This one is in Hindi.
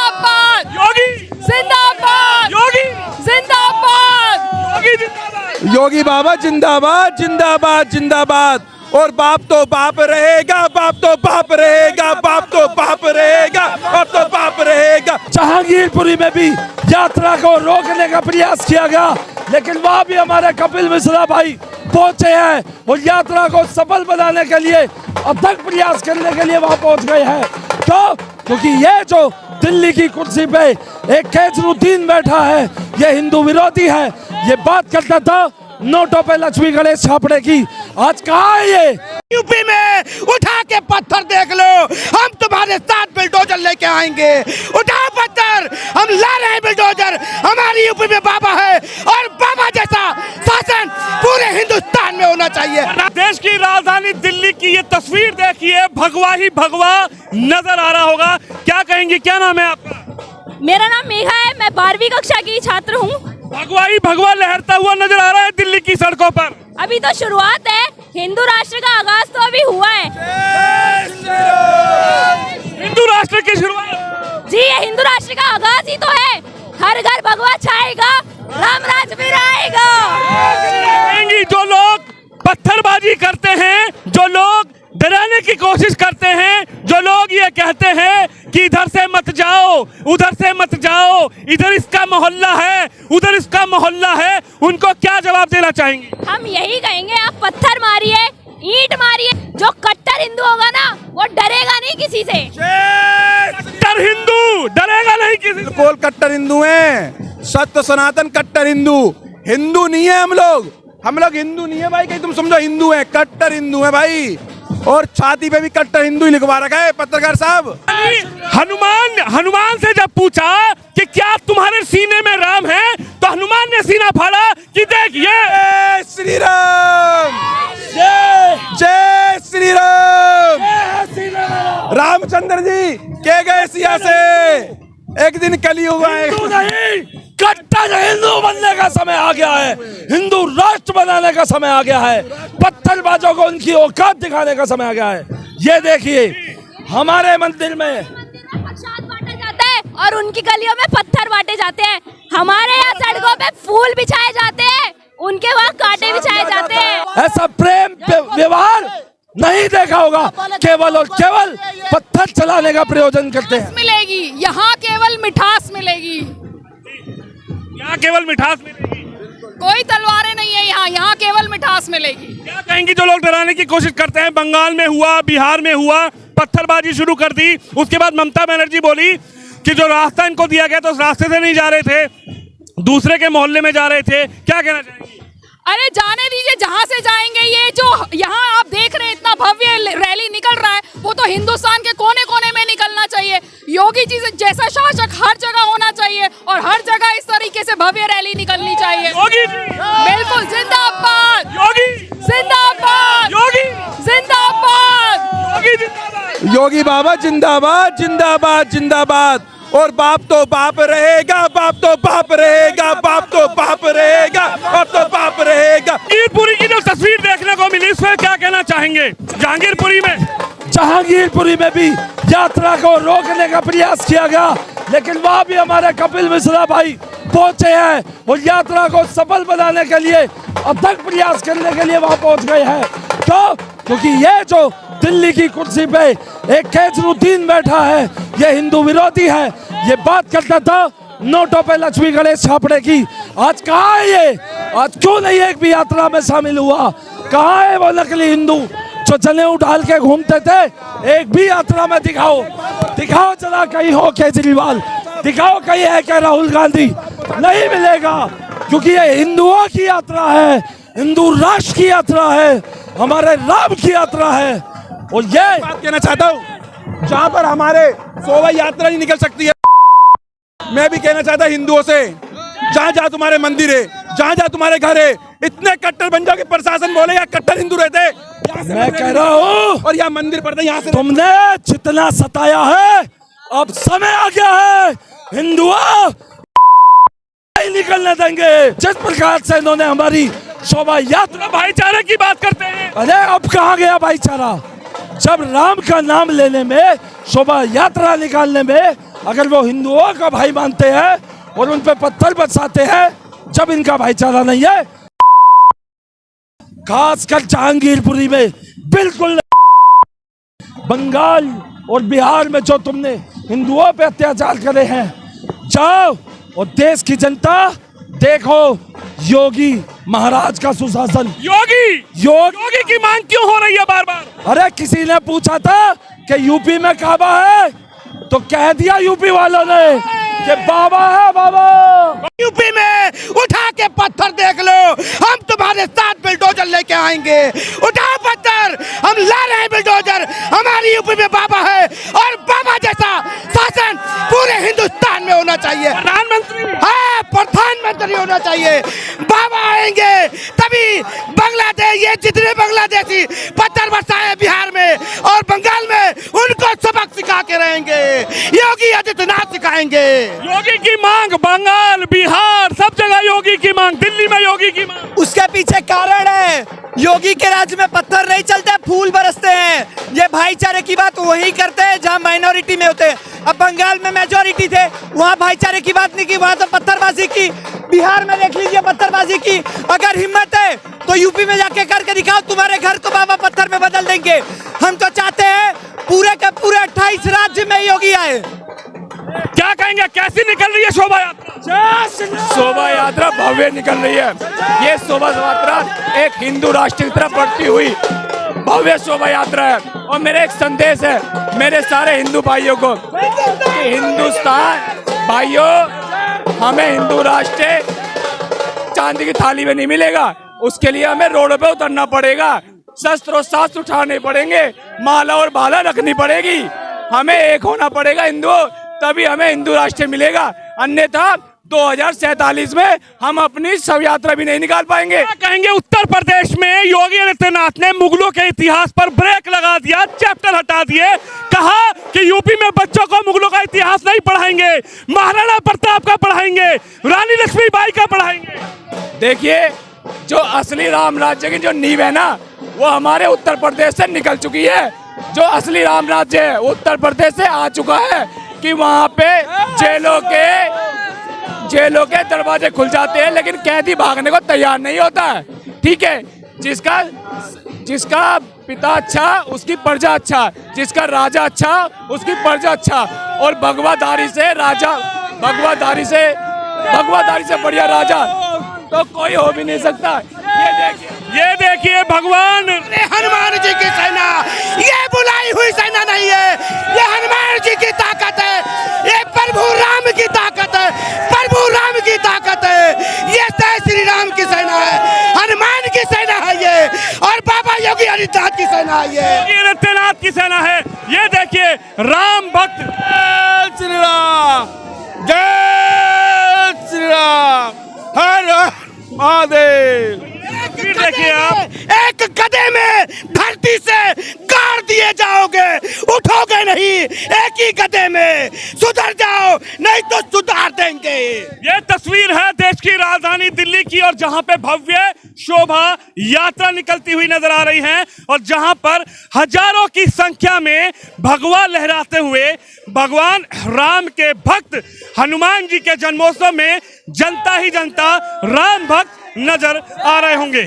जिंदाबाद योगी जिंदाबाद योगी जिंदाबाद योगी जिंदाबाद। योगी बाबा जिंदाबाद जिंदाबाद जिंदाबाद। और बाप तो बाप रहेगा, बाप तो बाप रहेगा, बाप तो बाप रहेगा, बाप तो बाप रहेगा। जहांगीरपुरी में भी यात्रा को रोकने का प्रयास किया गया, लेकिन वहां भी हमारे कपिल मिश्रा भाई पहुंचे हैं। वो यात्रा को सफल बनाने के लिए अथक प्रयास करने के लिए वहां पहुंच गए हैं। तो क्योंकि ये जो दिल्ली की कुर्सी पे एक केजरीवाल बैठा है, ये हिंदू विरोधी है। ये बात करता था नोटों पे लक्ष्मी गणेश छापने की, आज कहाँ है ये? यूपी में उठा के पत्थर देख लो, हम तुम्हारे साथ बुलडोजर लेके आएंगे। उठाओ पत्थर, हम ला रहे हैं बुलडोजर। हमारी यूपी में बाबा है और बाबा जैसा शासन पूरे हिंदुस्तान में होना चाहिए। देश की राजधानी दिल्ली की ये तस्वीर देखिए, भगवा ही भगवा नजर आ रहा होगा। क्या कहेंगी, क्या नाम है आपका? मेरा नाम मेघा है, मैं 12वीं कक्षा की छात्र हूँ। भगवा ही भगवा लहरता हुआ नजर आ रहा है दिल्ली की सड़कों पर। अभी तो शुरुआत है, हिंदू राष्ट्र का आगाज तो अभी हुआ है। हिंदू राष्ट्र की शुरुआत, जी ये हिंदू राष्ट्र का आगाज ही तो है। हर घर भगवा छाएगा, राम राज फिर आएगा। कहेंगी जो लोग पत्थरबाजी करते हैं, जो लोग डराने की कोशिश करते हैं, जो लोग ये कहते हैं कि इधर से मत जाओ, उधर से मत जाओ, इधर इसका मोहल्ला है, उधर इसका मोहल्ला है, उनको क्या जवाब देना चाहेंगे? हम यही कहेंगे, आप पत्थर मारिए, ईंट मारिए, जो कट्टर हिंदू होगा ना वो डरेगा नहीं किसी से। कट्टर हिंदू डरेगा नहीं किसी से। बिल्कुल कट्टर हिंदू हैं, सत्य सनातन कट्टर हिंदू। हिंदू नहीं है हम लोग हिंदू नहीं है भाई, कहीं तुम समझो हिंदू है, कट्टर हिंदू है भाई। और छाती पे भी कट्टर हिंदू ही लिखवा रखा है पत्रकार साहब। हनुमान से जब पूछा कि क्या तुम्हारे सीने में राम है, तो हनुमान ने सीना फाड़ा कि देखिए श्री राम, जय श्री राम। रामचंद्र जी के गए सिया से, एक दिन कलयुग आएगा। कट्टर हिंदू बनने का समय आ गया है, हिंदू राष्ट्र बनाने का समय आ गया है, पत्थरबाजों को उनकी औकात दिखाने का समय आ गया है। ये देखिए हमारे मंदिर में प्रसाद बांटा जाता है और उनकी गलियों में पत्थर बांटे जाते हैं। हमारे यहाँ सड़कों पे फूल बिछाए जाते हैं, उनके वहाँ कांटे बिछाए जाते हैं। ऐसा प्रेम व्यवहार नहीं देखा होगा। केवल और केवल पत्थर चलाने का प्रयोजन करते हैं। मिलेगी यहाँ केवल मिठास मिलेगी, यहाँ केवल मिठास मिलेगी, कोई तलवारें नहीं है यहाँ, यहाँ केवल मिठास मिलेगी। क्या कहेंगी जो लोग डराने की कोशिश करते हैं? बंगाल में हुआ, बिहार में हुआ, पत्थरबाजी शुरू कर दी, उसके बाद ममता बनर्जी बोली कि जो रास्ता इनको दिया गया तो उस रास्ते से नहीं जा रहे थे, दूसरे के मोहल्ले में जा रहे थे। क्या कहना चाहेंगी? अरे जाने दीजिए, जहाँ से जाएंगे। ये जो यहाँ आप देख रहे हैं इतना भव्य रैली निकल रहा है, वो तो हिंदुस्तान के कोने कोने में निकलना चाहिए। योगी जी जैसा शासक हर जगह होना चाहिए और हर जगह इस तरीके से भव्य रैली निकलनी चाहिए। योगी जी बिल्कुल जिंदाबाद, योगी जिंदाबाद, योगी जिंदाबाद, योगी जिंदाबाद। योगी बाबा जिंदाबाद जिंदाबाद जिंदाबाद। और बाप तो बाप रहेगा, बाप तो बाप रहेगा, बाप तो बाप रहेगा, बाप तो बाप रहेगा। जहांगीरपुरी की जो तस्वीर देखने को मिली, इसमें क्या कहना चाहेंगे? जहांगीरपुरी में भी यात्रा को रोकने का प्रयास किया गया, लेकिन वहां भी हमारे कपिल मिश्रा भाई पहुंचे हैं। वो यात्रा को सफल बनाने के लिए अथक प्रयास करने के लिए वहां पहुंच गए हैं। तो क्योंकि ये जो दिल्ली की कुर्सी पे एक केजरीवाल बैठा है, ये हिंदू विरोधी है। ये बात करता था नोटों पे लक्ष्मी गणेश छापने की, आज कहाँ है ये? आज क्यों नहीं एक भी यात्रा में शामिल हुआ? कहाँ है वो नकली हिंदू जो जनेऊ डाल के घूमते थे? एक भी यात्रा में दिखाओ, दिखाओ जरा, कहीं हो केजरीवाल, दिखाओ कहीं है क्या राहुल गांधी? नहीं मिलेगा, क्योंकि ये हिंदुओं की यात्रा है, हिंदू राष्ट्र की यात्रा है, हमारे राम की यात्रा है। और ये बात कहना चाहता हूँ, जहाँ पर हमारे शोभा यात्रा नहीं निकल सकती है, मैं भी कहना चाहता हिंदुओं से, जहाँ जहाँ तुम्हारे मंदिर है, जहाँ जहाँ तुम्हारे घर है, इतने कट्टर बन जाओ कि प्रशासन बोले यहाँ कट्टर हिंदू रहते हैं। मैं कह रहा हूँ, और यहाँ मंदिर पड़ता है, यहाँ से तुमने जितना सताया है, अब समय आ गया है, हिंदुओं नहीं निकलने देंगे। जिस प्रकार से इन्होंने हमारी शोभा यात्रा, भाईचारे की बात करते हैं। अरे अब कहाँ गया भाईचारा? जब राम का नाम लेने में शोभा यात्रा निकालने में अगर वो हिंदुओं का भाई मानते हैं और उन पे पत्थर बरसाते हैं, जब इनका भाईचारा नहीं है, खासकर जहांगीरपुरी में बिल्कुल बंगाल और बिहार में जो तुमने हिंदुओं पे अत्याचार करे हैं, जाओ और देश की जनता देखो योगी महाराज का सुशासन। योगी की मांग क्यों हो रही है बार बार? अरे किसी ने पूछा था कि यूपी में काबा है, तो कह दिया यूपी वालों ने कि बाबा है बाबा। यूपी में उठा के पत्थर देख लो, हम तुम्हारे साथ बिल्डोजर लेके आएंगे। उठाओ पत्थर, हम ला रहे हैं बिल्डोजर। हमारी यूपी में बाबा है और बाबा जैसा शासन पूरे हिंदुस्तान में होना चाहिए। हाँ, प्रधानमंत्री होना चाहिए। बाबा आएंगे तभी बांग्लादेश, ये जितने बांग्लादेशी पत्थर बरसाए बिहार में और बंगाल में, उनको सबक सिखा के रहेंगे। योगी आदित्यनाथ सिखाएंगे। योगी की मांग बंगाल, बिहार, सब जगह योगी की मांग, दिल्ली में योगी की मांग। उसके पीछे कारण है, योगी के राज्य में पत्थर नहीं चलते, फूल बरसते हैं। ये भाईचारे की बात वही करते हैं जहां माइनॉरिटी में होते हैं। अब बंगाल में मेजॉरिटी थे, वहां भाईचारे की बात नहीं की, वहां तो पत्थरबाजी की। बिहार में देख लीजिए पत्थरबाजी की। अगर हिम्मत है तो यूपी में जाके करके दिखाओ, तुम्हारे घर को बाबा पत्थर में बदल देंगे। हम तो चाहते हैं पूरे के पूरे 28 राज्य में योगी आए। क्या कहेंगे, कैसी निकल रही है शोभा यात्रा? शोभा यात्रा भव्य निकल रही है। ये शोभा यात्रा एक हिंदू राष्ट्र की तरफ बढ़ती हुई भव्य शोभा यात्रा है। और मेरा एक संदेश है मेरे सारे हिंदू भाइयों को कि हिंदुस्तान भाइयों, हमें हिंदू राष्ट्र चांदी की थाली में नहीं मिलेगा। उसके लिए हमें रोड पे उतरना पड़ेगा, शस्त्र और शास्त्र उठाने पड़ेंगे, माला और भाला रखनी पड़ेगी। हमें एक होना पड़ेगा हिंदुओं, तभी हमें हिंदू राष्ट्र मिलेगा। अन्यथा 2047 में हम अपनी शव यात्रा भी नहीं निकाल पाएंगे। क्या कहेंगे, उत्तर प्रदेश में योगी आदित्यनाथ ने मुगलों के इतिहास पर ब्रेक लगा दिया, चैप्टर हटा दिए। कहा कि यूपी में बच्चों को मुगलों का इतिहास नहीं पढ़ाएंगे, महाराणा प्रताप का पढ़ाएंगे, रानी लक्ष्मीबाई का पढ़ाएंगे। देखिए, जो असली राम राज्य की जो नींव है ना, वो हमारे उत्तर प्रदेश से निकल चुकी है। जो असली राम राज्य है वो उत्तर प्रदेश से आ चुका है कि वहाँ पे जेलों के दरवाजे खुल जाते हैं, लेकिन कैदी भागने को तैयार नहीं होता है। ठीक है, जिसका पिता अच्छा उसकी प्रजा अच्छा, जिसका राजा अच्छा उसकी प्रजा अच्छा। और भगवाधारी से बढ़िया राजा तो कोई हो भी नहीं सकता। ये देखिए भगवान हनुमान जी की सेना, ये बुलाई हुई सेना नहीं है, ये हनुमान जी की ताकत है, ये प्रभु राम की ताकत है, प्रभु राम की ताकत है। ये जय श्री राम की सेना है, हनुमान की सेना है ये, और बाबा योगी आदित्यनाथ की सेना है ये। योगी आदित्यनाथ की सेना है। ये देखिए राम भक्त, जय श्री राम, जय श्री राम, हर हर महादेव। देखिए आप, एक गदे में धरती से गाड़ दिए जाओगे, उठोगे नहीं। एक ही गदे में सुधर जाओ, नहीं तो सुधार देंगे। ये तस्वीर है देश की राजधानी दिल्ली की, और जहां पे भव्य शोभा यात्रा निकलती हुई नजर आ रही है, और जहां पर हजारों की संख्या में भगवा लहराते हुए भगवान राम के भक्त हनुमान जी के जन्मोत्सव में जनता ही जनता राम भक्त नजर आ रहे होंगे।